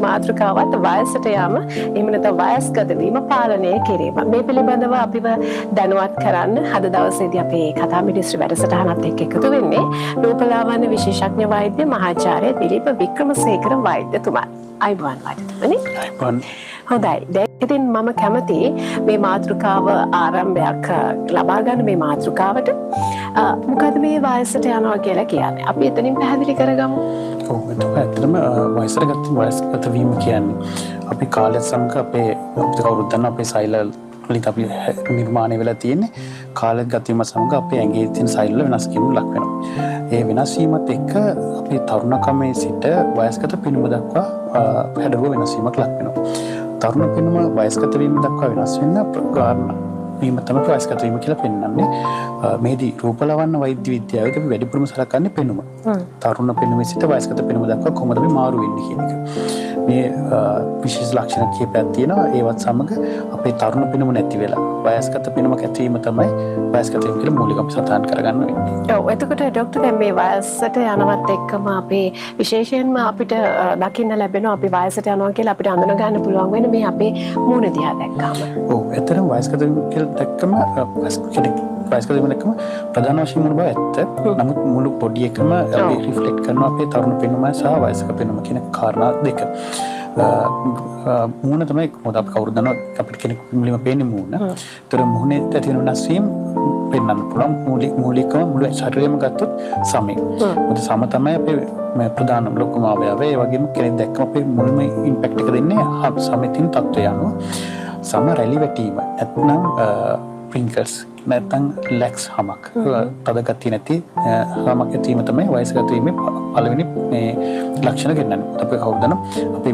මාතෘකාවත් වයසට යාම එහෙම නැත්නම් වයස්ගත වීම පාලනය කිරීම. මේ පිළිබඳව අපිව දැනුවත් කරන්න අද දවසේදී අපේ කතා මිනිස්ත්‍රි වැඩසටහනත් එක්ක එකතු වෙන්නේ රූපලාවන්‍ය විශේෂඥ වෛද්‍ය මහාචාර්ය දිලීප වික්‍රමසේකර වෛද්‍යතුමා. අයිබෝන් වෛද්‍යතුමනි. අයිබෝන්. හොඳයි. දැන් ඉතින් මම කැමති මේ මාතෘකාව ආරම්භයක් ලබා ගන්න මේ මාතෘකාවට මොකද මේ වයසට යනවා කියලා කියන්නේ. අපි එතනින් පැහැදිලි කරගමු. ඔව් ඇත්තටම වයසට වීම කියන්නේ අපි කාලයත් සමග අපේ කවුරුත් දන්න අපේ සෛල වලින් අපි නිර්මාණය වෙලා තියෙන්නේ කාලයත් ගත වීම සමග අපේ ඇඟේ තියෙන සෛල වෙනස් වීම ලක් වෙනවා. ඒ වෙනස් වීමත් එක්ක අපේ තරුණකමේ සිට වයස්ගත පෙනුම දක්වා හැඩරුව වෙනස් වීමක් ලක් වෙනවා. තරුණ පෙනුම වයස්ගත වීම දක්වා වෙනස් වෙන්න ප්‍රකාරණ වීම තමයි වයස්ගත වීම කියලා පෙන්වන්නේ. මේදී රූපලාවන්‍ය වෛද්‍ය විද්‍යාවේදී අපි වැඩිපුරම සලකන්නේ පෙනුම. තරුණ පෙනුමේ සිට වයස්ගත පෙනුම දක්වා කොහොමද මේ මාරු වෙන්නේ කියන එක. මේ විශේෂ ලක්ෂණ කීපයක් තියෙනවා. ඒවත් සමග අපේ තරුණ පෙනුම නැති වෙලා වයස්ගත පෙනුමක් ඇති වීම තමයි වයස්ගත වීම කියලා මූලික අපි සටහන් කරගන්න වෙන්නේ. ඔව් එතකොට ડોක්ටර් දැන් මේ වයසට යනවත් එක්කම අපේ විශේෂයෙන්ම අපිට දකින්න ලැබෙනවා අපි වයසට යනවා කියලා අපිට අඳුන ගන්න පුළුවන් වෙන මේ අපේ මූණ දිහා දැක්කම. ඔව් එතරම් වයස්ගත වීම කියලා දැක්කම වයස්ගත වීම දැක්කම ප්‍රධාන වශයෙන් මොන බව ඇත්ත. නමුත් මුළු බොඩි එකම අපි රිෆ්ලෙක්ට් කරනවා අපේ තරුණ පෙනුම සහ වයස්ක පෙනුම කියන කාරණා දෙක. මූණ තමයි මොකද අපි කවුරුද දන්නවා අපිට කෙනෙක් මුලින්ම පේන්නේ මූණ. ඒතර මූණේ ඇති වෙන වෙනස් වීම පෙන්වන්න පුළුවන් මූලිකව මුළු ශරීරයම ගත්තොත් සමේ. මොකද සම තමයි අපේ ප්‍රධාන ලොකුම අවයවය. ඒ වගේම කෙනෙක් දැක්කම අපේ මුල්ම ඉම්පැක්ට් එක දෙන්නේ සමේ තියෙන තත්ත්වය අනුව. සම රැලි වැටීම නැත්නම් wrinkles නැත්නම් ලැක්ස් හමක් තද ගතිය නැති හමක් ඇතිවීම තමයි වයසගත වීමේ පළවෙනි මේ ලක්ෂණ ගෙන්නන්නේ. අපි කවුරුද දන්නවා අපි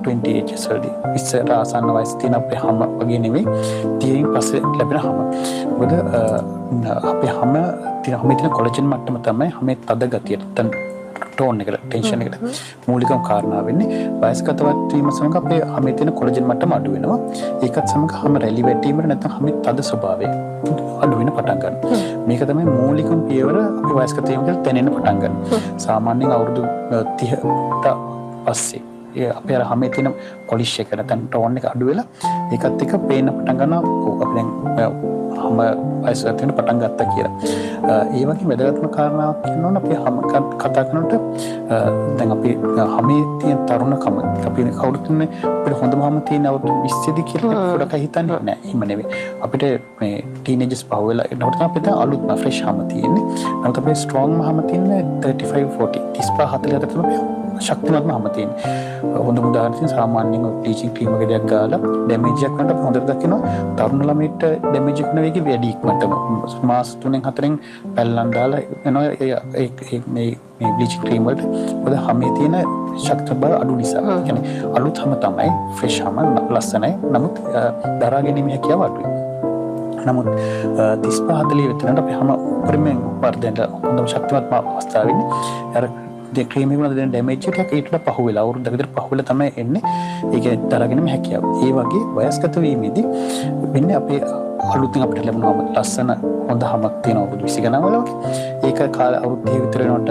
20 ages වලදී ඉස්සර ආසන්න වයස තියෙන අපේ හම වගේ නෙවෙයි 30න් පස්සේ ලැබෙන හම. මොකද අපේ හමේ තියෙන කොලජන් මට්ටම තමයි හමේ තද ගතිය නැත්නම් ටෝන් එකට ටෙන්ෂන් එකට මූලිකම කාරණා වෙන්නේ. වයස්ගතවත් වීම සමග අපේ හමේ තියෙන කොලජන් මට්ටම අඩු වෙනවා. ඒකත් සමග හම රැලි වැටීමට නැත්නම් හමේ තද ස්වභාවය අඩු වෙන පටන් ගන්නවා. මේක තමයි මූලිකම පියවර අපි වයස්ගත වීම කියලා දැනෙන්න පටන් ගන්නවා. සාමාන්‍යයෙන් අවුරුදු 30ට පස්සේ අපේ අර හමේ තියෙන පොලිෂ් එක නැත්නම් ටෝන් එක අඩු වෙලා ඒකත් එක්ක පේන්න පටන් ගන්නවා. අපි දැන් හම වයසට වෙන පටන් ගත්තා කියලා. ඒ වගේ වැදගත්ම කාරණාවක් කියනවා අපි හම කතා කරනකොට දැන් අපි හමේ තියෙන තරුණකම අපි කවුරුත් ඉන්නේ අපිට හොඳම හම තියෙන අවුරුදු 20 දී කියලා පොඩක් හිතන්නේ නෑ. එහෙම නෙවෙයි. අපිට මේ ටීනේජර්ස් පහ වෙලා එනකොට අපිට අලුත්ම ෆ්‍රෙෂ් හම තියෙන්නේ. නමුත් අපේ ස්ට්‍රෝං හම තියෙන්නේ 35 40 35 40 තමයි ශක්තිමත්ම හම තියෙන්නේ. හොඳම උදාහරණයක් සාමාන්‍යයෙන් ටීචින් ක්‍රීම් එක දෙයක් ගාලා ඩැමේජ් එකක් වුණාට අපි හොඳට දකිනවා තරුණ ළමයිට ඩැමේජ් එක නෙවෙයි වැඩි ඉක්මනටම මාස 3න් 4න් පැල්ලම් දාලා එනවා මේ බ්ලීචින් ක්‍රීම් වලට මොකද හමේ තියෙන ශක්තිය බල අඩු නිසා. ඒ කියන්නේ අලුත් හම තමයි ෆ්‍රෙෂ් හම ලස්සනයි. නමුත් දරා ගැනීම හැකියාව අඩුයි. නමුත් 35 40 විතරට අපි හැම උපරිමයෙන් වර්ධනය හොඳම ශක්තිමත් අවස්ථාවෙන්නේ අර ක්‍රීම් එක වල දෙන ඩැමේජ් එකක් ඊට පහු වෙලා අවුරුද්දක විතර පහු වෙලා තමයි එන්නේ. ඒක දරාගෙනම හැකියාව. ඒ වගේ වයස්ගත වීමේදී වෙන්නේ අපේ අලුතින් අපිට ලැබෙනවා ලස්සන හොඳ හමක් තියෙන අවුරුදු 20 ගණන් වල වගේ. ඒක කාල අවුරුද්දේ විතර වෙනකොට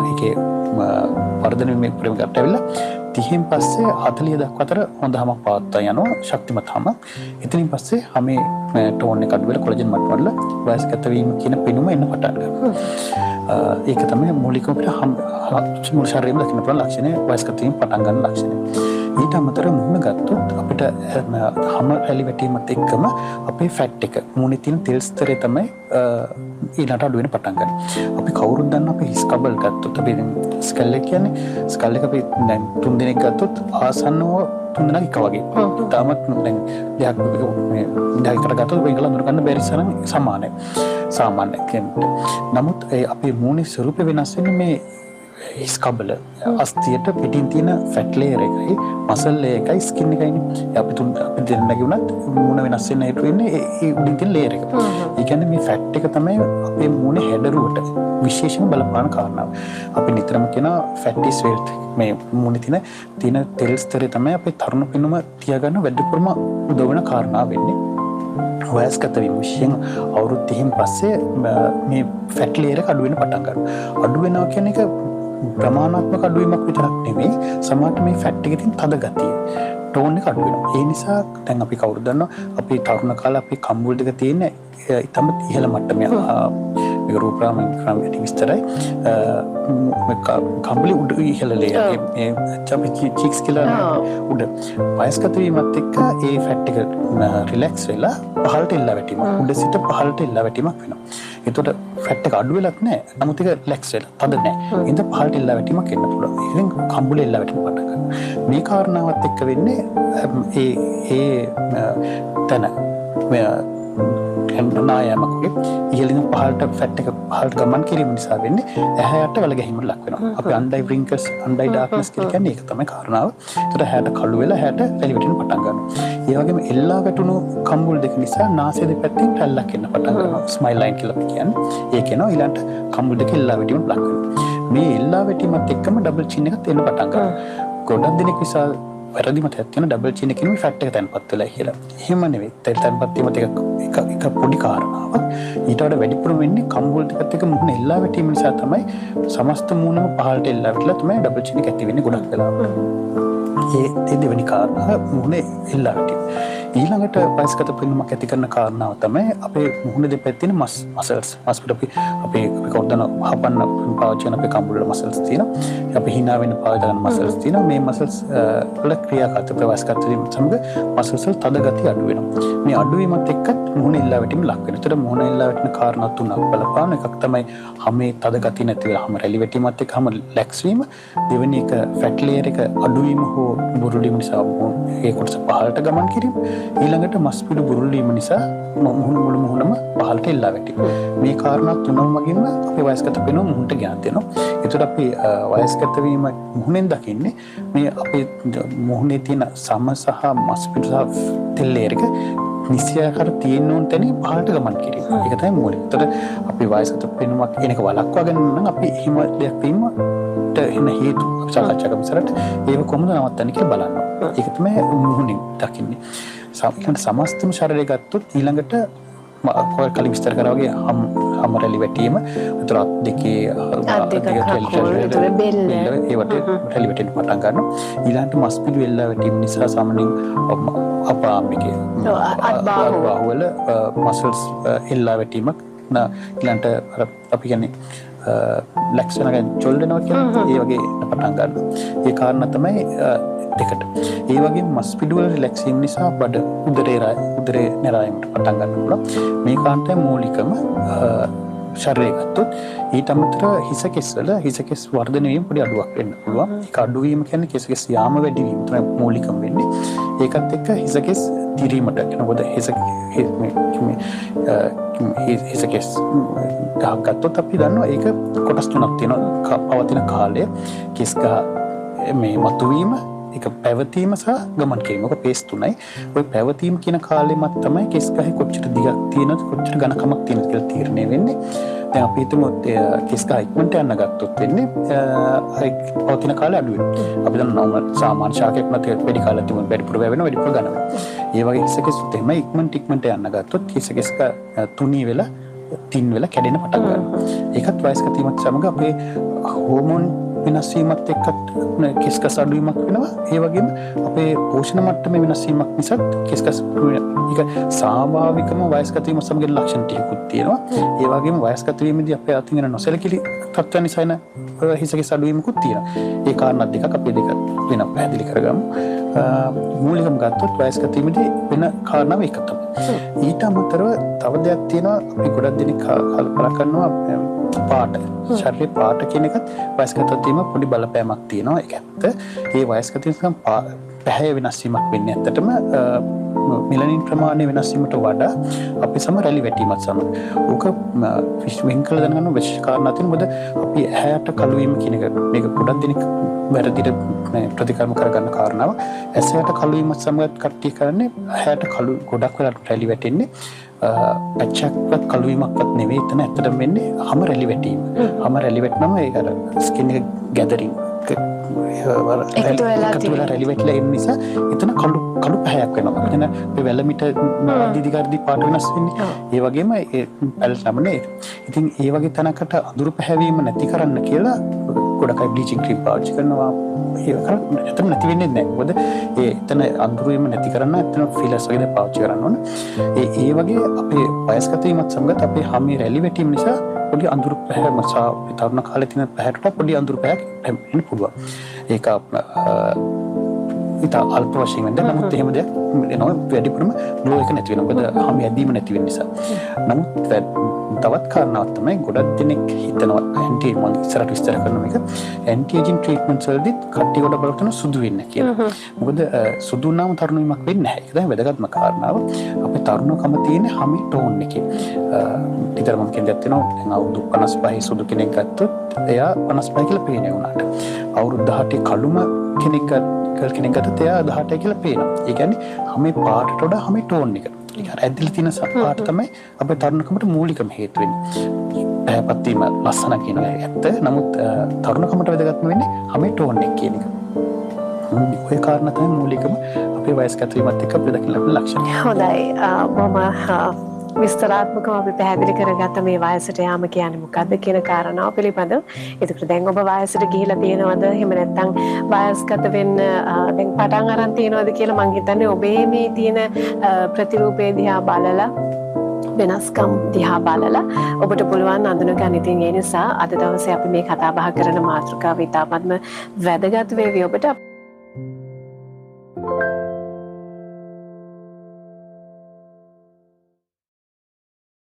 ඒකේ වර්ධනය වීමේ ප්‍රේම ගන්න ඇවිල්ලා 30න් පස්සේ 40 දක්වා අතර හොඳ හමක් පවත්වා යනවා ශක්තිමත් හමක්. එතනින් පස්සේ හැමේ ටෝන් එක අඩු වෙලා කොලජන් මට්ටම වල වයස්ගත වීම කියන පෙනුම එන්න පටන් ගන්නවා. ඒක තමයි මූලිකව අපිට මුළු ශරීරෙම දකින්න පුළුවන් ලක්ෂණය වයස්ගත වීම පටන් ගන්න ලක්ෂණය. ඊට අමතරව මුහුණ ගත්තොත් අපිට හැම රැලි වැටීමත් එක්කම අපේ ෆැට් එක මුහුණේ තියෙන තෙල් ස්තරය තමයි ඊළඟට අඩු වෙන පටන් ගන්න. අපි කවුරුත් දන්න අපි හිස් කබල් ගත්තොත් අපි ස්කල් එක කියන්නේ ස්කල් එක අපි දැන් 3 දිනක් ගත්තොත් ආසන්නව 3 දිනක් එක වගේ. තාමත් දැන් දෙයක් මේ දෙයකට ගත්තොත් වෙංගල අඳුර ගන්න බැරි සරම් සමානයි. සාමාන්‍ය කියන්නේ. නමුත් අපේ මුහුණේ ස්වරූප වෙනස් වෙන්නේ මේ හිස් කබල අස්තියට පිටින් තියෙන ෆැට් ලේයර් එකයි මසල් ලේයර් එකයි ස්කින් එකයිනේ. අපි දෙන්නගේ උනත් මුහුණ වෙනස් වෙන්න හේතු වෙන්නේ ඒ උඩින් තියෙන ලේයර් එක. ඒ කියන්නේ මේ ෆැට් එක තමයි අපේ මුහුණේ හැඩරුවට විශේෂම බලපාන කාරණාව. අපි නිතරම කියන ෆැට් ඉස් වෙල්ත් මේ මුහුණේ තියෙන තෙල් ස්තරය තමයි අපේ තරුණ පෙනුම තියාගන්න වැඩිපුරම උදව් වෙන කාරණාව වෙන්නේ. වයස්ගත වීම විශේෂයෙන් අවුරුදු 30න් පස්සේ මේ ෆැට් ලේයර් එක අඩු වෙන පටන් ගන්නවා. අඩු වෙනවා කියන එක ප්‍රමාණාත්මක අඩුවීමක් විතරක් නෙමෙයි සමහරට මේ ෆැට් එකකින් තද ගතිය ටෝන් එක අඩු වෙනවා. ඒ නිසා දැන් අපි කවුරුද දන්නවා අපි තරුණ කාලේ අපි කම්බුල් දෙක තියෙන ඊටම ඉහළ මට්ටමේ මේක රූපරාමෙන් ක්‍රම වැඩි විස්තරයි කම්බලි උඩ ඉහළ ලේයර් මේ අපි චීක්ස් කියලා උඩ වයස්ගත වීමත් එක්ක ඒ ෆැට් එක රිලැක්ස් වෙලා පහළට එල්ල වැටීමක් උඩ සිට පහළට එල්ල වැටීමක් වෙනවා. එතකොට ෆැට් එක අඩු වෙලත් නැහැ. නමුත් ඒක රිලැක්ස් වෙලා තද නැහැ. ඉතින් පහළට එල්ල වැටීමක් එන්න පුළුවන්. ඉතින් කම්බුලි එල්ල වැටීම පටන් ගන්නවා. මේ කාරණාවත් එක්ක වෙන්නේ තන නායමක් වගේ ඉහළින් පහළට ෆැට් එක පහළට ගමන් කිරීම නිසා වෙන්නේ ඇහැට වල ගැහිමට ලක් වෙනවා. අපි අන්ඩයි බ්‍රින්කර්ස් අන්ඩයි ඩාර්ක්නස් කියලා කියන්නේ ඒක තමයි කාරණාව. ඒකට ඇහැට කළු වෙලා ඇහැට රැලි වැටෙන්න පටන් ගන්නවා. ඒ වගේම එල්ලා වැටුණු කම්බුල් දෙක නිසා නාසය දෙපැත්තෙන් රැල්ලක් එන්න පටන් ගන්නවා. ස්මයිල් ලයින් කියලා අපි කියන්නේ. ඒක එනවා ඊළඟට කම්බුල් දෙක එල්ලා වැටීමට ලක් වෙනවා. මේ එල්ලා වැටීමත් එක්කම ඩබල් චින් එකත් එන්න පටන් ගන්නවා. ගොඩක් දෙනෙක් විසා වැරදිමත් ඇත්තන ඩබල් චින් එකකින් ෆැට් එක තැන්පත් වෙලා කියලා. එහෙම නෙවෙයි. තැන්පත් වීමත් එක පොඩි කාරණාවක්. ඊට වඩා වැඩිපුර වෙන්නේ කම්බුල් දෙකත් එක්ක මුහුණ එල්ලා වැටීම නිසා තමයි සමස්ත මූණම පහළට එල්ලා වැටිලා තමයි ඩබල් චින් එක ඇති වෙන්නේ ගොඩක් වෙලාවට. ඒ දෙවෙනි කාරණාව මුහුණ එල්ලා වැටීම. ඊළඟට වයස්ගත පෙනුමක් ඇති කරන කාරණාව තමයි අපේ මුහුණ දෙපැත්තේ තියෙන මසල්ස්. අපේ කවුරුද හපන්න පාවිච්චි කරන අපේ කම්බුල් වල මසල්ස් තියෙනවා. අපි hina වෙන පාවිච්චි කරන මසල්ස් තියෙනවා. මේ මසල්ස් වල ක්‍රියාකාරීත්වය වයස්ගත වීම සමග මසල්ස් වල තද ගතිය අඩු වෙනවා. මේ අඩු වීමත් එක්ක මුහුණ එල්ලා වැටීම ලක් වෙනවා. ඒතර මුහුණ එල්ලා වැටෙන කාරණා තුනක් බලපාන එකක් තමයි හැමේ තද ගතිය නැති වෙලා හැම රැලි වැටීමත් එක්ක හැම ලැක්ස් වීම. දෙවෙනි එක ෆැට් ලේයර් එක අඩු වීම හෝ බුරුල් වීම නිසා ඒ කොටස පහළට ගමන් කිරීම. ඊළඟට මස් පිඩු බුරුල් වීම නිසා මුළු මුහුණම පහළට එල්ලා වැටෙනවා. මේ කාරණා තුනම වගේම අපේ වයස්ගත පෙනුම මුහුණට ගෙනත් දෙනවා. ඒතර අපි වයස්ගත වීම මුහුණෙන් දකින්නේ මේ අපේ මුහුණේ තියෙන සම සහ මස් පිඩු සහ තෙල් ලේයර් එක නිසියාකාර තියෙන ඕන තැනින් පහළට ගමන් කිරීම. ඒක තමයි මූලික. ඒතර අපි වයස්ගත පෙනුමක් එනක වළක්වා ගන්න නම් අපි එහෙම දෙයක් වීමට එන හේතු සාකච්ඡා කරමු ඉස්සරහට. ඒක කොහොමද නවත්තන්නේ කියලා බලන්න. ඒක තමයි මුහුණින් දකින්නේ. සමස්තම ශරීරය ගත්තොත් ඊළඟට කලින් විස්තර කරා වගේ හම රැලි වැටීම උතර අත් දෙකේ ඒවට රැලි වැටෙන්න පටන් ගන්නවා. ඊළඟට මස් පිඩු එල්ලා වැටීම නිසා සාමාන්‍යයෙන් අපාම්බිකේ අත්බාහුවල මසල්ස් එල්ලා වැටීමක් ඊළඟට අපි කියන්නේ ලැක්ස් වෙනකන් චොල් වෙනවා කියන්නේ ඒ වගේ පටන් ගන්නවා. ඒ කාරණා තමයි දෙකට. ඒ වගේම මස් පිඩු වල රිලැක්ස් වීම නිසා බඩ උදරේ නැරායමට පටන් ගන්න පුළුවන්. මේ කාන්තේ මූලිකම ශරීරය ගත්තොත් ඊට අමතරව හිස කෙස් වර්ධනය වීම පොඩි අඩුවක් වෙන්න පුළුවන්. ඒක අඩු වීම කියන්නේ කෙස් යාම වැඩි වීම තමයි මූලිකම වෙන්නේ. ඒකත් එක්ක හිස කෙස් දිරීමට යනකොට හිස කෙස් ගත්තොත් අපි දන්නවා ඒක කොටස් තුනක් තියෙනවා. පවතින කාලය කෙස් මේ මතුවීම එක පැවතීම සහ ගමන් කිරීම. ඔක පේස් තුනයි. ඔය පැවතීම කියන කාලෙමත් තමයි කෙස් ගහේ කොච්චර දිගක් තියෙනවද කොච්චර ඝනකමක් තියෙනවද කියලා තීරණය වෙන්නේ. දැන් අපි හිතමු කෙස් ගහ ඉක්මනට යන්න ගත්තොත් වෙන්නේ පවතින කාලය අඩු වෙනවා. අපි දන්නවා සාමාන්‍ය ශාකයක් මත වැඩි කාලයක් තිබුණ වැඩිපුර වැවෙනවා වැඩිපුර ගන්නවා. ඒ වගේ හිස කෙස් උත් එහෙම ඉක්මනට යන්න ගත්තොත් හිස කෙස් තුනී වෙලා තින් වෙලා කැඩෙන පටන් ගන්නවා. ඒකත් වයස්ගත වීමත් සමග අපේ හෝමෝන් වෙනස් වීමත් එක්ක කෙස්කස් අඩුවීමක් වෙනවා. ඒ වගේම අපේ පෝෂණ මට්ටමේ වෙනස් වීමක් නිසා කෙස්කස් ඒක ස්වාභාවිකම වයස්ගත වීම සමග ලක්ෂණ ටිකකුත් තියෙනවා. ඒ වගේම වයස්ගත වීමේදී අපේ අතින් වෙන නොසැලකිලි තත්ත්වයන් නිසා එන හිසකෙස් අඩුවීමකුත් තියෙනවා. ඒ කාරණා දෙකක් අපි දෙක වෙන පැහැදිලි කරගමු. මූලිකම ගත්තොත් වයස්ගත වීමේදී වෙන කාරණාව එක තමයි. ඊට අමතරව තව දෙයක් තියෙනවා. අපි ගොඩක් දෙනෙක් කල්පනා කරනවා පාට ශරීරයේ පාට කියන එකත් වයස්ගත වීම පොඩි බලපෑමක් තියෙනවා. ඒක ඇත්ත. ඒ වයස්ගත වීම පැහැය වෙනස් වීමක් වෙන්නේ ඇත්තටම මෙලනින් ප්‍රමාණය වෙනස් වීමට වඩා අපි සම රැලි වැටීමත් සමග. ඕක විශ්වෙන්කල දැනගන්න විශේෂ කාරණා තියෙනවා. මොකද අපි ඇහැට කළු වීම කියන එක මේක ගොඩක් දෙනෙක් වැරදිට ප්‍රතික්‍රම කරගන්න කාරණාව. ඇසයට කළු වීමත් සමග කට්ටිය කරන්නේ ඇහැට කළු ගොඩක් වෙලා රැලි වැටෙන්නේ පැච්චක්වත් කළු වීමක්වත් නෙවෙයි. එතන ඇත්තටම වෙන්නේ හැම රැලි වැටීම. හැම රැලි වැටෙනම ඒක අර ස්කින් එක ගැදරින් එකතු වෙලා රැලි වැටිලා එන නිසා එතන කළු පැහැයක් වෙනවා. එතන මේ වැලමිට දිදිගර්දි පාට වෙනස් වෙන්නේ. ඒ වගේම ඒ පැල් ළමනේ. ඉතින් ඒ වගේ තැනකට අඳුරු පැහැවීම නැති කරන්න කියලා ගොඩක් අය බ්ලීචින් ක්‍රීම් පාවිච්චි කරනවා. ඒක ඇත්තටම නැති වෙන්නේ නැහැ. මොකද ඒ එතන අඳුරීම නැති කරන්න ඇත්තටම ෆිලර්ස් වගේ පාවිච්චි කරන්න ඕන. ඒ වගේ අපේ වයස්ගත වීමත් සමග අපේ හමේ රැලි වැටීම නිසා පොඩි අඳුරු පැහැම සහ තරුණ කාලේ තියෙන පැහැට පොඩි අඳුරු පැහැයක් එන්න පුළුවන්. ඒක ඉතා අල්ප වශයෙන් වෙන්න. නමුත් එහෙම දෙයක් එනවා වැඩිපුරම ග්ලෝ එක නැති වෙනවා. මොකද හැම ඇදීම නැති වෙන නිසා. නමුත් තවත් කාරණාවක් තමයි ගොඩක් දෙනෙක් හිතනවා ඇන්ටි මම ඉස්සරහට විස්තර කරන එක ඇන්ටි ඒජින් ට්‍රීට්මන්ට්ස් වලදී කට්ටිය කොට බලන සුදු වෙන්න කියලා. මොකද සුදු වුණාම තරුණ වීමක් වෙන්නේ නැහැ. ඒක තමයි වැදගත්ම කාරණාව. අපේ තරුණකම තියෙන හැම ටෝන් එකේ. ඊතර මම කියන්නේ තියෙනවා දැන් අවුරුදු 55 සුදු කෙනෙක් ගත්තොත් එයා 55 කියලා පේන්නේ උනාට. අවුරුදු 18 කළුම කෙනෙක් කෙනෙක් ගත්තොත් එයා 18 කියලා පේනවා. ඒ කියන්නේ හැම පාටට වඩා හැම ටෝන් එක. ඒක ඇදලා තියෙන පාට තමයි අපේ තරුණකමට මූලිකම හේතු වෙන්නේ. පැහැපත් වීම ලස්සන කියන එක ඇත්ත. නමුත් තරුණකමට වැදගත්ම වෙන්නේ හැම ටෝන් එක කියන එක. ඔය කාරණා තමයි මූලිකම අපේ වයස්ගත වීමත් එක්ක අපිට දකින්න ලැබෙන ලක්ෂණ. හොඳයි. බොහොම විස්තරාත්මකව අපි පැහැදිලි කරගත්ත මේ වයසට යාම කියන්නේ මොකක්ද කියන කාරණාව පිළිබඳව. ඒකට දැන් ඔබ වයසට ගිහිලා තියෙනවද? එහෙම නැත්නම් වයස්ගත වෙන්න දැන් පටන් අරන් තියෙනවද කියලා මං හිතන්නේ ඔබේ මේ තියෙන ප්‍රතිරූපේ දිහා බලලා වෙනස්කම් දිහා බලලා ඔබට පුළුවන් අඳුනගන්න. ඉතින් ඒ නිසා අද දවසේ අපි මේ කතා බහ කරන මාතෘකාව ඉතාමත්ම වැදගත් වේවි ඔබට.